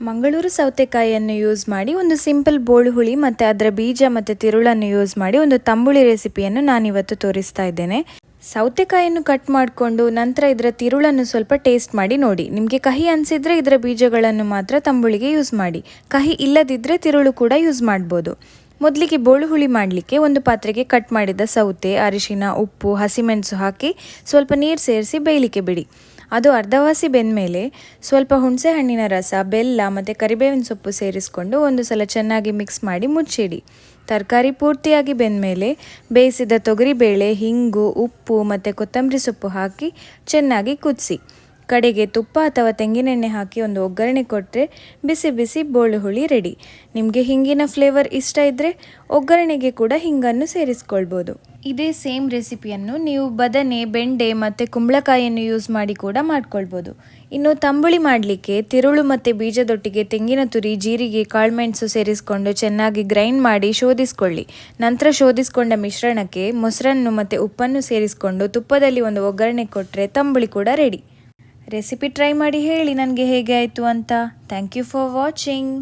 Mangaluru ಸೌತೆಕಾಯಿಯನ್ನು use ಮಾಡಿ ಒಂದು simple ಬೋಳು ಹುಳಿ ಮತ್ತು ಅದರ ಬೀಜ ಮತ್ತು ತಿರುಳನ್ನು ಯೂಸ್ ಮಾಡಿ ಒಂದು ತಂಬುಳಿ ರೆಸಿಪಿಯನ್ನು ನಾನಿವತ್ತು ತೋರಿಸ್ತಾ ಇದ್ದೇನೆ. ಸೌತೆಕಾಯಿಯನ್ನು ಕಟ್ ಮಾಡಿಕೊಂಡು ನಂತರ ಇದರ ತಿರುಳನ್ನು ಸ್ವಲ್ಪ ಟೇಸ್ಟ್ ಮಾಡಿ ನೋಡಿ. ನಿಮಗೆ ಕಹಿ ಅನಿಸಿದರೆ ಇದರ ಬೀಜಗಳನ್ನು ಮಾತ್ರ ತಂಬುಳಿಗೆ ಯೂಸ್ ಮಾಡಿ. ಕಹಿ ಇಲ್ಲದಿದ್ದರೆ ತಿರುಳು ಕೂಡ ಯೂಸ್ ಮಾಡ್ಬೋದು. ಮೊದಲಿಗೆ ಬೋಳು ಹುಳಿ ಮಾಡಲಿಕ್ಕೆ ಒಂದು ಪಾತ್ರೆಗೆ ಕಟ್ ಮಾಡಿದ ಸೌತೆ, ಅರಿಶಿನ, ಉಪ್ಪು, ಹಸಿಮೆಣಸು ಹಾಕಿ ಸ್ವಲ್ಪ ನೀರು ಸೇರಿಸಿ ಬೇಯಲಿಕ್ಕೆ ಬಿಡಿ. ಅದು ಅರ್ಧವಾಸಿ ಬೆಂದಮೇಲೆ ಸ್ವಲ್ಪ ಹುಣಸೆ ಹಣ್ಣಿನ ರಸ, ಬೆಲ್ಲ ಮತ್ತು ಕರಿಬೇವಿನ ಸೊಪ್ಪು ಸೇರಿಸ್ಕೊಂಡು ಒಂದು ಸಲ ಚೆನ್ನಾಗಿ ಮಿಕ್ಸ್ ಮಾಡಿ ಮುಚ್ಚಿಡಿ. ತರಕಾರಿ ಪೂರ್ತಿಯಾಗಿ ಬೆಂದಮೇಲೆ ಬೇಯಿಸಿದ ತೊಗರಿಬೇಳೆ, ಹಿಂಗು, ಉಪ್ಪು ಮತ್ತು ಕೊತ್ತಂಬರಿ ಸೊಪ್ಪು ಹಾಕಿ ಚೆನ್ನಾಗಿ ಕುದಿಸಿ. ಕಡೆಗೆ ತುಪ್ಪ ಅಥವಾ ತೆಂಗಿನೆಣ್ಣೆ ಹಾಕಿ ಒಂದು ಒಗ್ಗರಣೆ ಕೊಟ್ಟರೆ ಬಿಸಿ ಬಿಸಿ ಬೋಳು ಹುಳಿ ರೆಡಿ. ನಿಮಗೆ ಹಿಂಗಿನ ಫ್ಲೇವರ್ ಇಷ್ಟ ಇದ್ದರೆ ಒಗ್ಗರಣೆಗೆ ಕೂಡ ಹಿಂಗನ್ನು ಸೇರಿಸ್ಕೊಳ್ಬೋದು. ಇದೇ ಸೇಮ್ ರೆಸಿಪಿಯನ್ನು ನೀವು ಬದನೆ, ಬೆಂಡೆ ಮತ್ತು ಕುಂಬಳಕಾಯಿಯನ್ನು ಯೂಸ್ ಮಾಡಿ ಕೂಡ ಮಾಡ್ಕೊಳ್ಬೋದು. ಇನ್ನು ತಂಬುಳಿ ಮಾಡಲಿಕ್ಕೆ ತಿರುಳು ಮತ್ತು ಬೀಜದೊಟ್ಟಿಗೆ ತೆಂಗಿನ ತುರಿ, ಜೀರಿಗೆ, ಕಾಳುಮೆಣಸು ಸೇರಿಸ್ಕೊಂಡು ಚೆನ್ನಾಗಿ ಗ್ರೈಂಡ್ ಮಾಡಿ ಶೋಧಿಸ್ಕೊಳ್ಳಿ. ನಂತರ ಶೋಧಿಸ್ಕೊಂಡ ಮಿಶ್ರಣಕ್ಕೆ ಮೊಸರನ್ನು ಮತ್ತು ಉಪ್ಪನ್ನು ಸೇರಿಸ್ಕೊಂಡು ತುಪ್ಪದಲ್ಲಿ ಒಂದು ಒಗ್ಗರಣೆ ಕೊಟ್ಟರೆ ತಂಬುಳಿ ಕೂಡ ರೆಡಿ. ರೆಸಿಪಿ ಟ್ರೈ ಮಾಡಿ ಹೇಳಿ ನನಗೆ ಹೇಗೆ ಆಯಿತು ಅಂತ. Thank you for watching.